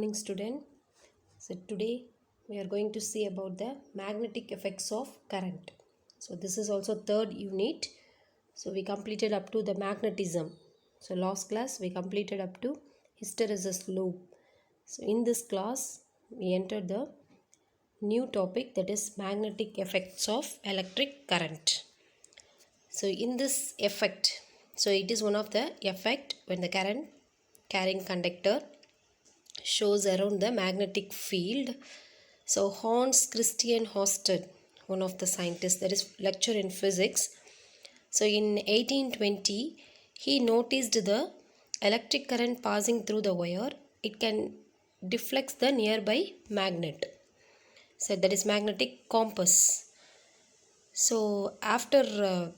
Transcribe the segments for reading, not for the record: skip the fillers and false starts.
morning, student. So today we are going to see about the magnetic effects of current. So this is also third unit. So we completed up to the magnetism. So last class we completed up to hysteresis loop. So in this class we entered the new topic, that is magnetic effects of electric current. So in this effect, so it is one of the effect when the current carrying conductor shows around the magnetic field. So Hans Christian Ørsted, one of the scientists, that is lecturer in physics. So in 1820, he noticed the electric current passing through the wire. It can deflect the nearby magnet. So that is magnetic compass. So after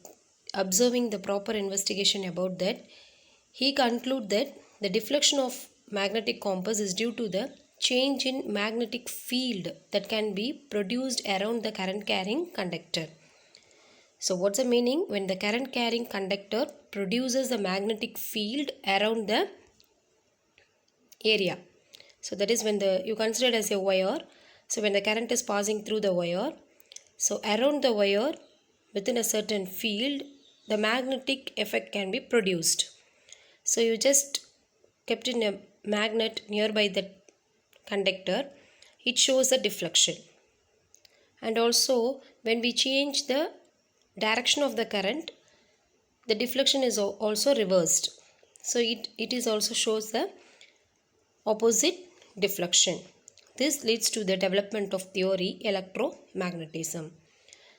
observing the proper investigation about that, he concluded that the deflection of magnetic compass is due to the change in magnetic field that can be produced around the current carrying conductor. So what's the meaning? When the current carrying conductor produces the magnetic field around the area. So that is when you consider it as a wire. So when the current is passing through the wire, so around the wire within a certain field, the magnetic effect can be produced. So you just kept in a magnet nearby the conductor, it shows a deflection. And also when we change the direction of the current, the deflection is also reversed. So it is also shows the opposite deflection. This leads to the development of theory electromagnetism.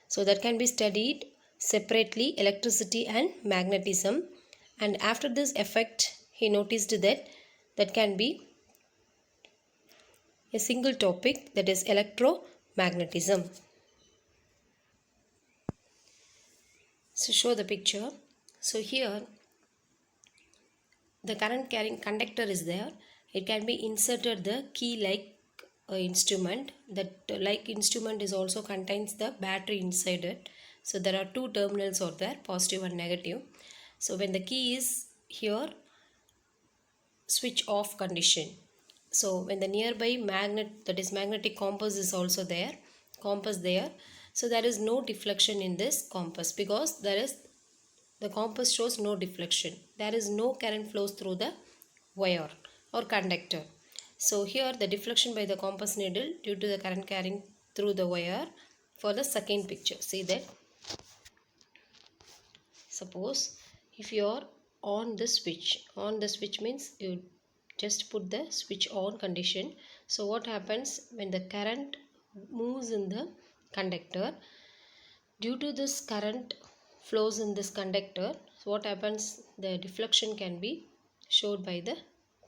So that can be studied separately, electricity and magnetism. And after this effect, he noticed that can be a single topic, that is electromagnetism. So show the picture. So here the current carrying conductor is there. It can be inserted the key like instrument. That like instrument is also contains the battery inside it. So there are two terminals are there, positive and negative. So when the key is here, switch off condition. So when the nearby magnet, that is magnetic compass, is also there, so there is no deflection in this compass, because the compass shows no deflection. There is no current flows through the wire or conductor. So here the deflection by the compass needle due to the current carrying through the wire. For the second picture, see that suppose if you are on the switch means you just put the switch on condition. So what happens when the current moves in the conductor, due to this current flows in this conductor, so what happens, the deflection can be showed by the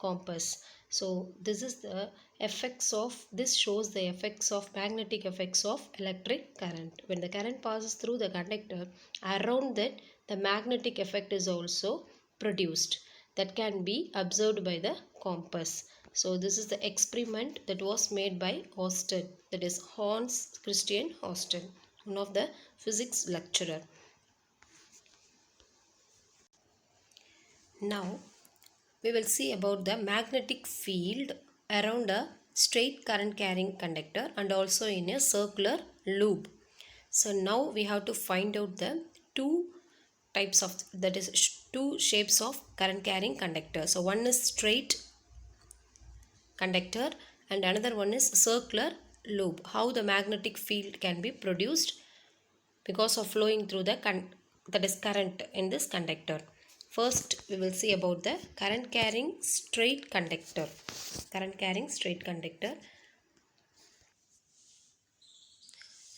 compass. So this is the effects of, this shows the effects of magnetic effects of electric current. When the current passes through the conductor, around that the magnetic effect is also produced, that can be observed by the compass. So this is the experiment that was made by Ørsted, that is Hans Christian Ørsted, one of the physics lecturer. Now we will see about the magnetic field around a straight current carrying conductor and also in a circular loop. So now we have to find out the two types of, that is two shapes of current carrying conductor. So one is straight conductor and another one is circular loop. How the magnetic field can be produced because of flowing through the that is current in this conductor. First we will see about the current carrying straight conductor.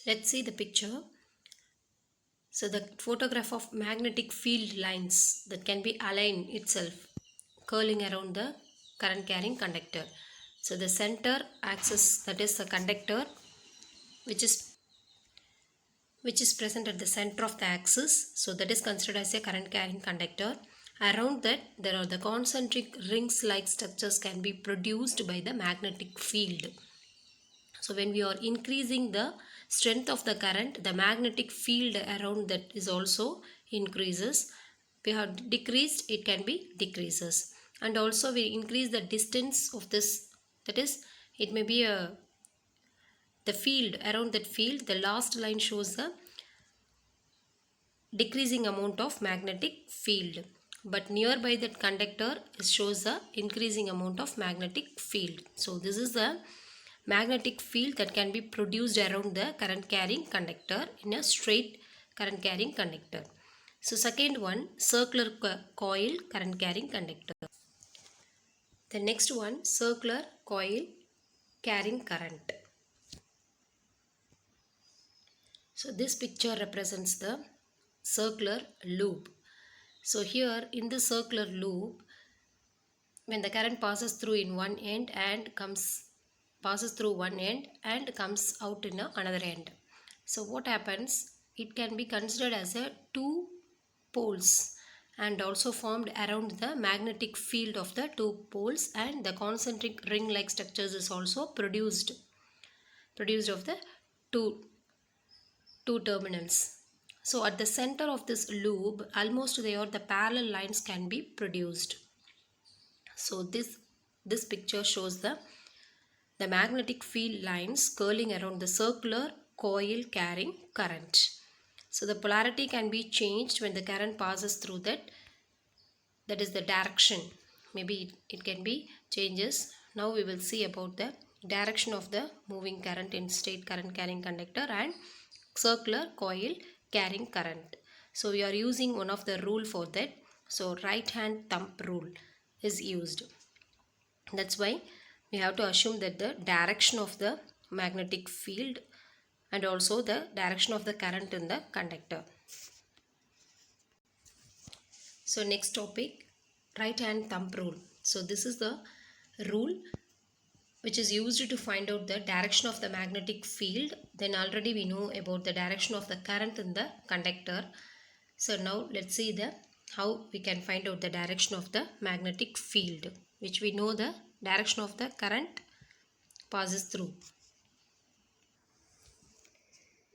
Let's see the picture. So the photograph of magnetic field lines that can be aligned itself, curling around the current carrying conductor. So the center axis, that is the conductor which is present at the center of the axis, so that is considered as a current carrying conductor. Around that there are the concentric rings like structures can be produced by the magnetic field. So when we are increasing the strength of the current, the magnetic field around that is also increases. We have decreased, it can be decreases. And also we increase the distance of this That is, it may be the field, around that field, the last line shows the decreasing amount of magnetic field, but nearby that conductor shows the increasing amount of magnetic field. So this is the magnetic field that can be produced around the current carrying conductor in a straight current carrying conductor. So second one, circular coil current carrying conductor. The next one, circular coil carrying current. So this picture represents the circular loop. So here in the circular loop, when the current passes through in one end and passes through one end and comes out in another end. So what happens? It can be considered as a two poles and also formed around the magnetic field of the two poles, and the concentric ring like structures is also produced of the two terminals. So at the center of this loop, almost there the parallel lines can be produced. So this picture shows the magnetic field lines curling around the circular coil carrying current. So the polarity can be changed when the current passes through that is the direction. Maybe it can be changes. Now we will see about the direction of the moving current in straight current carrying conductor and circular coil carrying current. So we are using one of the rule for that. So right hand thumb rule is used. That's why we have to assume that the direction of the magnetic field and also the direction of the current in the conductor. So next topic, right hand thumb rule. So this is the rule which is used to find out the direction of the magnetic field. Then already we know about the direction of the current in the conductor. So now let's see how we can find out the direction of the magnetic field, which we know the direction of the current passes through.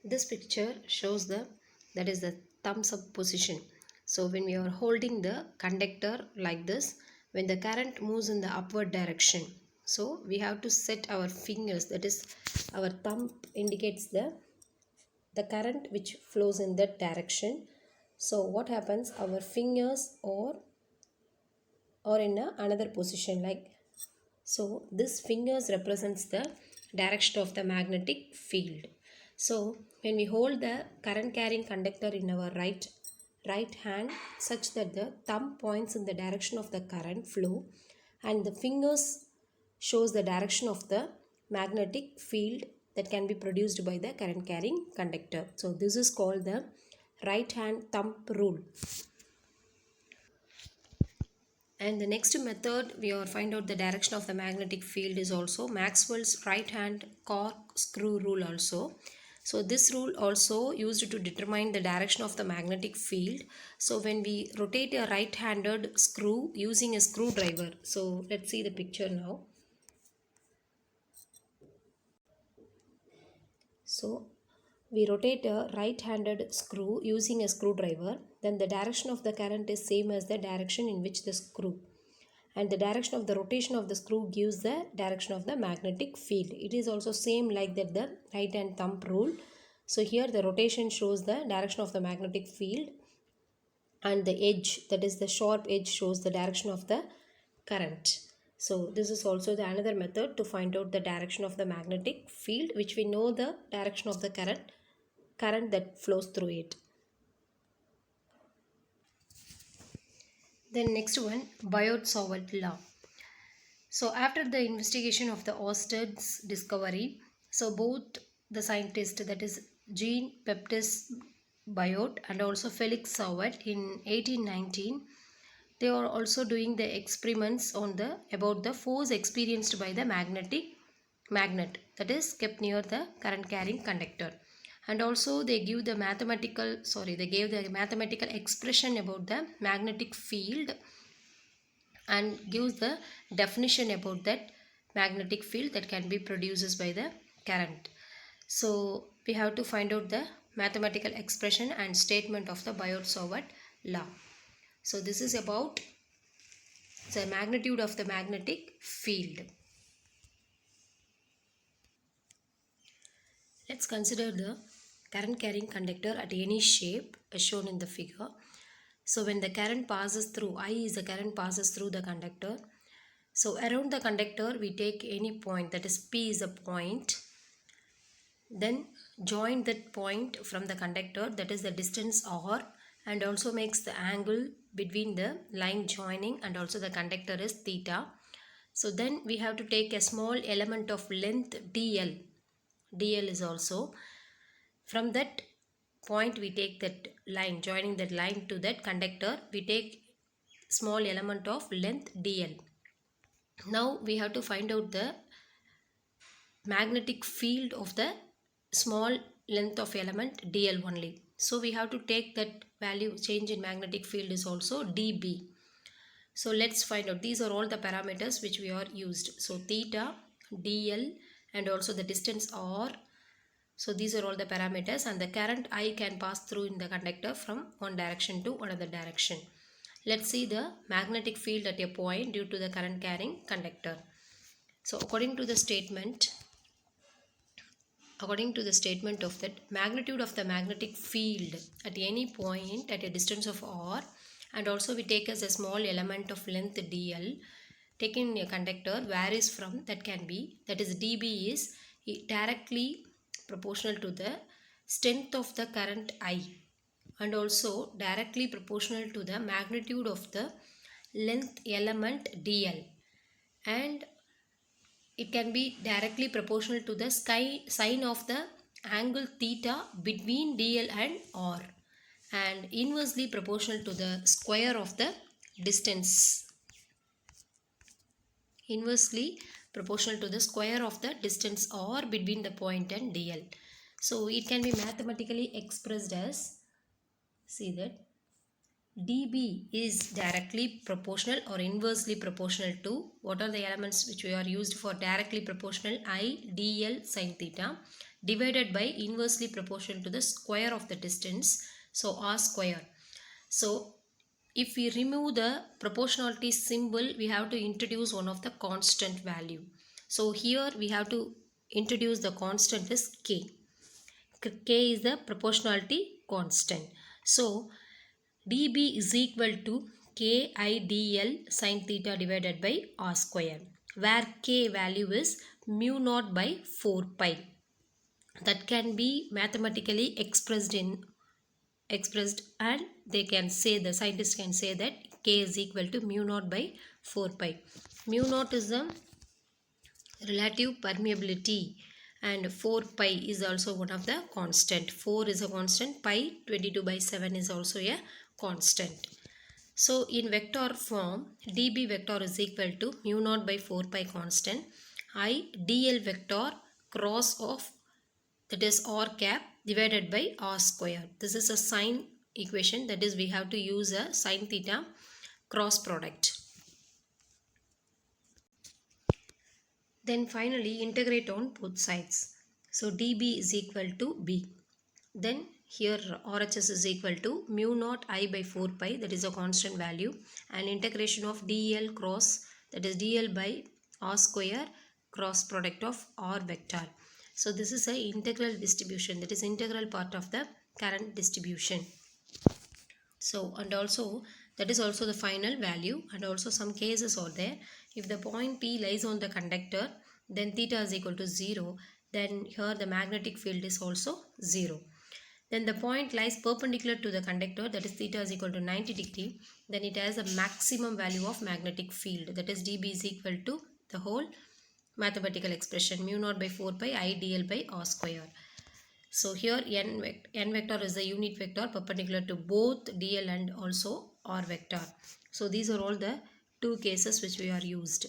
This picture shows that is the thumbs up position. So when we are holding the conductor like this, when the current moves in the upward direction, so we have to set our fingers, that is our thumb indicates the current which flows in that direction. So what happens, our fingers or in another position like so. This fingers represents the direction of the magnetic field. So when we hold the current carrying conductor in our right hand such that the thumb points in the direction of the current flow and the fingers shows the direction of the magnetic field that can be produced by the current carrying conductor. So this is called the right hand thumb rule. And the next method we are find out the direction of the magnetic field is also Maxwell's right hand corkscrew rule also. So this rule also used to determine the direction of the magnetic field. So when we rotate a right-handed screw using a screwdriver, so let's see the picture now. So we rotate a right-handed screw using a screwdriver, then the direction of the current is same as the direction in which the screw, and the direction of the rotation of the screw gives the direction of the magnetic field. It is also same like that the right hand thumb rule. So here the rotation shows the direction of the magnetic field and the edge, that is the sharp edge, shows the direction of the current. So this is also the another method to find out the direction of the magnetic field, which we know the direction of the current that flows through it. Then next one, Biot-Savart law. So after the investigation of the Oersted's discovery, so both the scientists, that is Jean-Baptiste Biot and also Felix Savart in 1819, they are also doing the experiments on about the force experienced by the magnet that is kept near the current carrying conductor. And also they gave the mathematical expression about the magnetic field and gives the definition about that magnetic field that can be produced by the current. So we have to find out the mathematical expression and statement of the Biot-Savart law. So this is about the magnitude of the magnetic field. Let's consider the current carrying conductor at any shape as shown in the figure. So when the current passes through, I is the current passes through the conductor. So around the conductor we take any point, that is P is a point. Then join that point from the conductor, that is the distance R, and also makes the angle between the line joining and also the conductor is theta. So then we have to take a small element of length dl. dl is also from that point we take that line, joining that line to that conductor, we take small element of length dl. Now we have to find out the magnetic field of the small length of element dl only. So we have to take that value, change in magnetic field is also dB. So let's find out, these are all the parameters which we are used. So theta, dl, and also the distance r. So these are all the parameters, and the current I can pass through in the conductor from one direction to another direction. Let's see the magnetic field at a point due to the current carrying conductor. So according to the statement of that, magnitude of the magnetic field at any point at a distance of r, and also we take as a small element of length dl taken in a conductor varies from, that is dB is directly proportional to the strength of the current I, and also directly proportional to the magnitude of the length element dl, and it can be directly proportional to the sine of the angle theta between dl and r, and inversely proportional to the square of the distance. Inversely proportional to the square of the distance r between the point and dl. So it can be mathematically expressed as, see that dB is directly proportional or inversely proportional to, what are the elements which we are used for directly proportional, I dl sin theta, divided by inversely proportional to the square of the distance, so r square. So if we remove the proportionality symbol, we have to introduce one of the constant value. So here we have to introduce the constant is k. K is the proportionality constant. So dB is equal to k I dl sin theta divided by r square, where k value is mu naught by 4 pi. That can be mathematically expressed, and they can say, the scientists can say that k is equal to mu naught by 4 pi. Mu naught is the relative permeability, and 4 pi is also one of the constant. 4 is a constant, pi 22 by 7 is also a constant. So in vector form, dB vector is equal to mu naught by 4 pi constant, I dl vector cross of, that is r cap, divided by r square. This is a sine equation, that is we have to use a sine theta cross product. Then finally integrate on both sides. So dB is equal to b. Then here RHS is equal to mu naught I by 4 pi, that is a constant value, and integration of dl cross, that is dl by r square cross product of r vector. So this is a integral distribution, that is integral part of the current distribution. So, and also that is also the final value, and also some cases are there. If the point P lies on the conductor, then theta is equal to 0. Then here the magnetic field is also 0. Then the point lies perpendicular to the conductor, that is theta is equal to 90 degree. Then it has a maximum value of magnetic field, that is dB is equal to the whole mathematical expression mu naught by 4 pi I dl by r square. So here n vector is the unit vector perpendicular to both dl and also r vector. So these are all the two cases which we are used.